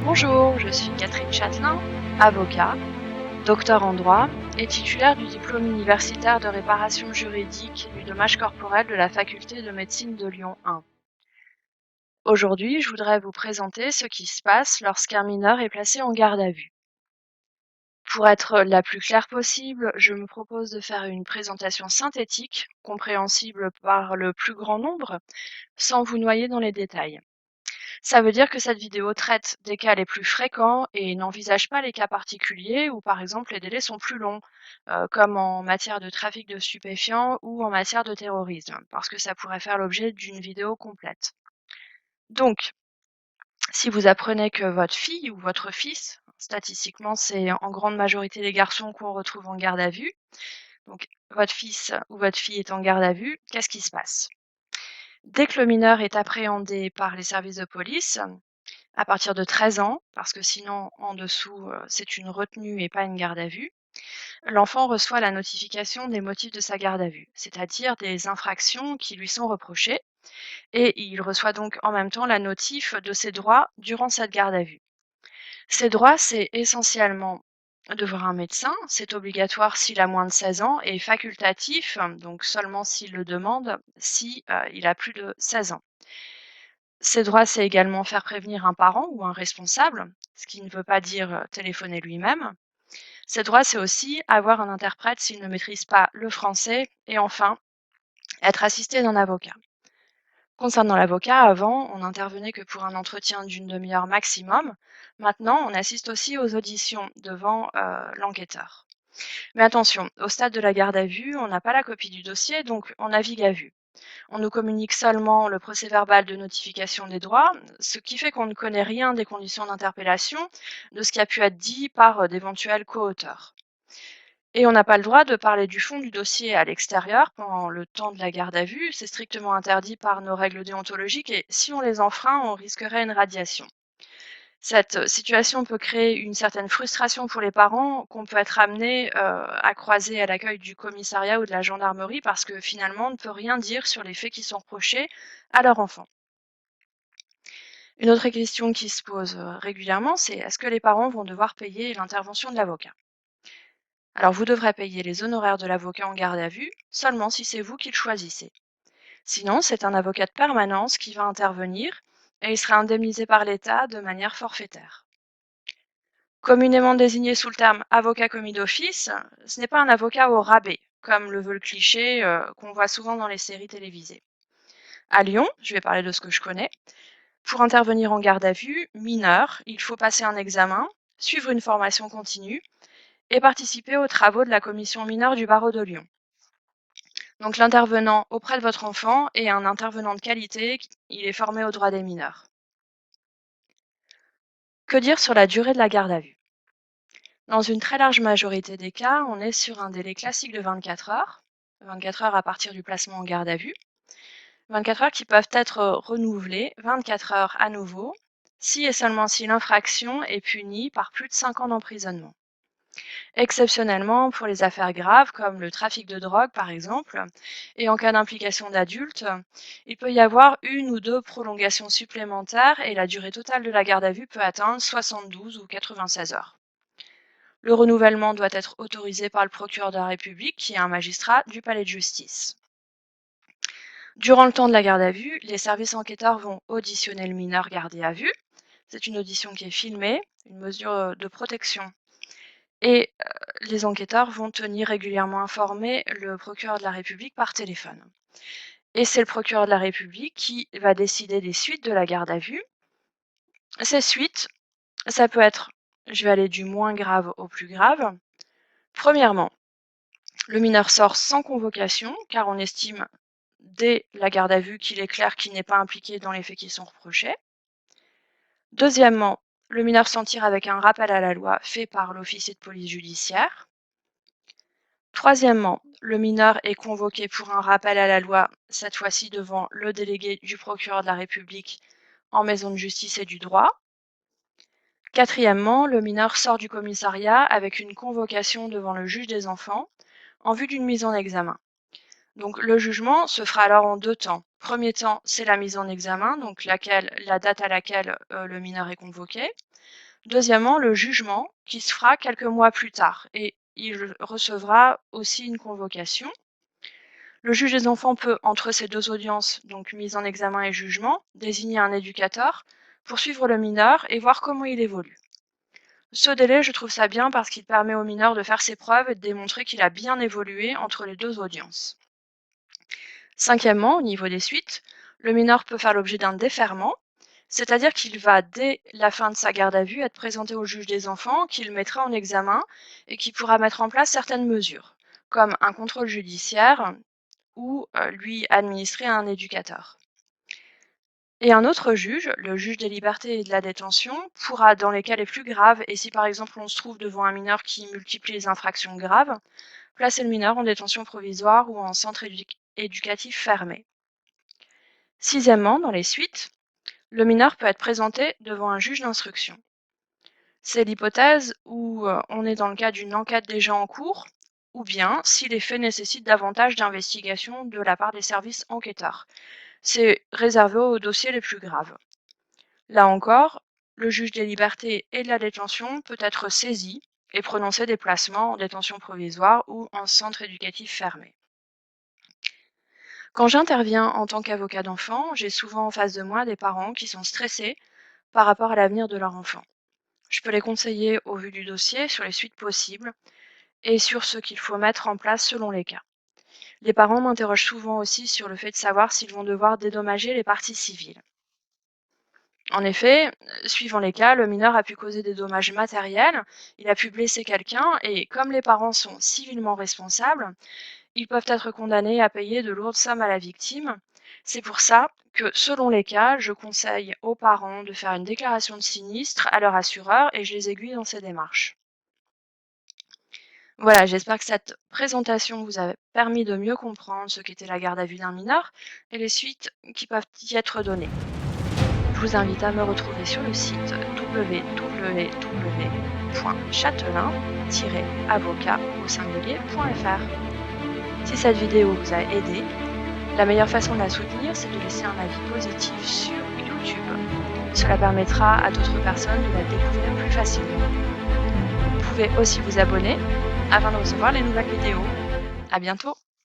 Bonjour, je suis Catherine Châtelain, avocat, docteur en droit et titulaire du diplôme universitaire de réparation juridique du dommage corporel de la faculté de médecine de Lyon 1. Aujourd'hui, je voudrais vous présenter ce qui se passe lorsqu'un mineur est placé en garde à vue. Pour être la plus claire possible, je me propose de faire une présentation synthétique, compréhensible par le plus grand nombre, sans vous noyer dans les détails. Ça veut dire que cette vidéo traite des cas les plus fréquents et n'envisage pas les cas particuliers où, par exemple, les délais sont plus longs, comme en matière de trafic de stupéfiants ou en matière de terrorisme, parce que ça pourrait faire l'objet d'une vidéo complète. Donc, si vous apprenez que votre fille ou votre fils, statistiquement, c'est en grande majorité les garçons qu'on retrouve en garde à vue, donc votre fils ou votre fille est en garde à vue, qu'est-ce qui se passe? Dès que le mineur est appréhendé par les services de police, à partir de 13 ans, parce que sinon en dessous, c'est une retenue et pas une garde à vue, l'enfant reçoit la notification des motifs de sa garde à vue, c'est-à-dire des infractions qui lui sont reprochées, et il reçoit donc en même temps la notif de ses droits durant cette garde à vue. Ses droits, c'est essentiellement de voir un médecin, c'est obligatoire s'il a moins de 16 ans et facultatif, donc seulement s'il le demande, si, il a plus de 16 ans. Ses droits, c'est également faire prévenir un parent ou un responsable, ce qui ne veut pas dire téléphoner lui-même. Ses droits, c'est aussi avoir un interprète s'il ne maîtrise pas le français et enfin, être assisté d'un avocat. Concernant l'avocat, avant, on n'intervenait que pour un entretien d'une demi-heure maximum. Maintenant, on assiste aussi aux auditions devant l'enquêteur. Mais attention, au stade de la garde à vue, on n'a pas la copie du dossier, donc on navigue à vue. On nous communique seulement le procès-verbal de notification des droits, ce qui fait qu'on ne connaît rien des conditions d'interpellation, de ce qui a pu être dit par d'éventuels co-auteurs. Et on n'a pas le droit de parler du fond du dossier à l'extérieur pendant le temps de la garde à vue, c'est strictement interdit par nos règles déontologiques et si on les enfreint, on risquerait une radiation. Cette situation peut créer une certaine frustration pour les parents qu'on peut être amené à croiser à l'accueil du commissariat ou de la gendarmerie parce que finalement on ne peut rien dire sur les faits qui sont reprochés à leur enfant. Une autre question qui se pose régulièrement, c'est est-ce que les parents vont devoir payer l'intervention de l'avocat? Alors vous devrez payer les honoraires de l'avocat en garde à vue seulement si c'est vous qui le choisissez. Sinon, c'est un avocat de permanence qui va intervenir et il sera indemnisé par l'État de manière forfaitaire. Communément désigné sous le terme avocat commis d'office, ce n'est pas un avocat au rabais, comme le veut le cliché qu'on voit souvent dans les séries télévisées. À Lyon, je vais parler de ce que je connais, pour intervenir en garde à vue, mineur, il faut passer un examen, suivre une formation continue et participer aux travaux de la commission mineure du barreau de Lyon. Donc l'intervenant auprès de votre enfant est un intervenant de qualité, il est formé aux droits des mineurs. Que dire sur la durée de la garde à vue? Dans une très large majorité des cas, on est sur un délai classique de 24 heures, 24 heures à partir du placement en garde à vue, 24 heures qui peuvent être renouvelées, 24 heures à nouveau, si et seulement si l'infraction est punie par plus de 5 ans d'emprisonnement. Exceptionnellement, pour les affaires graves comme le trafic de drogue par exemple, et en cas d'implication d'adultes, il peut y avoir une ou deux prolongations supplémentaires et la durée totale de la garde à vue peut atteindre 72 ou 96 heures. Le renouvellement doit être autorisé par le procureur de la République, qui est un magistrat du palais de justice. Durant le temps de la garde à vue, les services enquêteurs vont auditionner le mineur gardé à vue. C'est une audition qui est filmée, une mesure de protection. Et les enquêteurs vont tenir régulièrement informé le procureur de la République par téléphone. Et c'est le procureur de la République qui va décider des suites de la garde à vue. Ces suites, ça peut être, je vais aller du moins grave au plus grave. Premièrement, le mineur sort sans convocation, car on estime dès la garde à vue qu'il est clair qu'il n'est pas impliqué dans les faits qui sont reprochés. Deuxièmement, le mineur s'en tire avec un rappel à la loi fait par l'officier de police judiciaire. Troisièmement, le mineur est convoqué pour un rappel à la loi, cette fois-ci devant le délégué du procureur de la République en maison de justice et du droit. Quatrièmement, le mineur sort du commissariat avec une convocation devant le juge des enfants en vue d'une mise en examen. Donc le jugement se fera alors en deux temps. Premier temps, c'est la mise en examen, donc la date à laquelle le mineur est convoqué. Deuxièmement, le jugement qui se fera quelques mois plus tard et il recevra aussi une convocation. Le juge des enfants peut, entre ces deux audiences, donc mise en examen et jugement, désigner un éducateur pour suivre le mineur et voir comment il évolue. Ce délai, je trouve ça bien parce qu'il permet au mineur de faire ses preuves et de démontrer qu'il a bien évolué entre les deux audiences. Cinquièmement, au niveau des suites, le mineur peut faire l'objet d'un déferment, c'est-à-dire qu'il va, dès la fin de sa garde à vue, être présenté au juge des enfants, qui le mettra en examen et qui pourra mettre en place certaines mesures, comme un contrôle judiciaire ou lui administrer un éducateur. Et un autre juge, le juge des libertés et de la détention, pourra, dans les cas les plus graves, et si par exemple on se trouve devant un mineur qui multiplie les infractions graves, placer le mineur en détention provisoire ou en centre éducatif fermé. Sixièmement, dans les suites, le mineur peut être présenté devant un juge d'instruction. C'est l'hypothèse où on est dans le cas d'une enquête déjà en cours, ou bien si les faits nécessitent davantage d'investigation de la part des services enquêteurs. C'est réservé aux dossiers les plus graves. Là encore, le juge des libertés et de la détention peut être saisi et prononcer des placements en détention provisoire ou en centre éducatif fermé. Quand j'interviens en tant qu'avocat d'enfant, j'ai souvent en face de moi des parents qui sont stressés par rapport à l'avenir de leur enfant. Je peux les conseiller au vu du dossier sur les suites possibles et sur ce qu'il faut mettre en place selon les cas. Les parents m'interrogent souvent aussi sur le fait de savoir s'ils vont devoir dédommager les parties civiles. En effet, suivant les cas, le mineur a pu causer des dommages matériels, il a pu blesser quelqu'un et comme les parents sont civilement responsables, ils peuvent être condamnés à payer de lourdes sommes à la victime. C'est pour ça que, selon les cas, je conseille aux parents de faire une déclaration de sinistre à leur assureur et je les aiguille dans ces démarches. Voilà, j'espère que cette présentation vous a permis de mieux comprendre ce qu'était la garde à vue d'un mineur et les suites qui peuvent y être données. Je vous invite à me retrouver sur le site www.châtelain-avocat.fr. Si cette vidéo vous a aidé, la meilleure façon de la soutenir, c'est de laisser un avis positif sur YouTube. Cela permettra à d'autres personnes de la découvrir plus facilement. Vous pouvez aussi vous abonner afin de recevoir les nouvelles vidéos. À bientôt!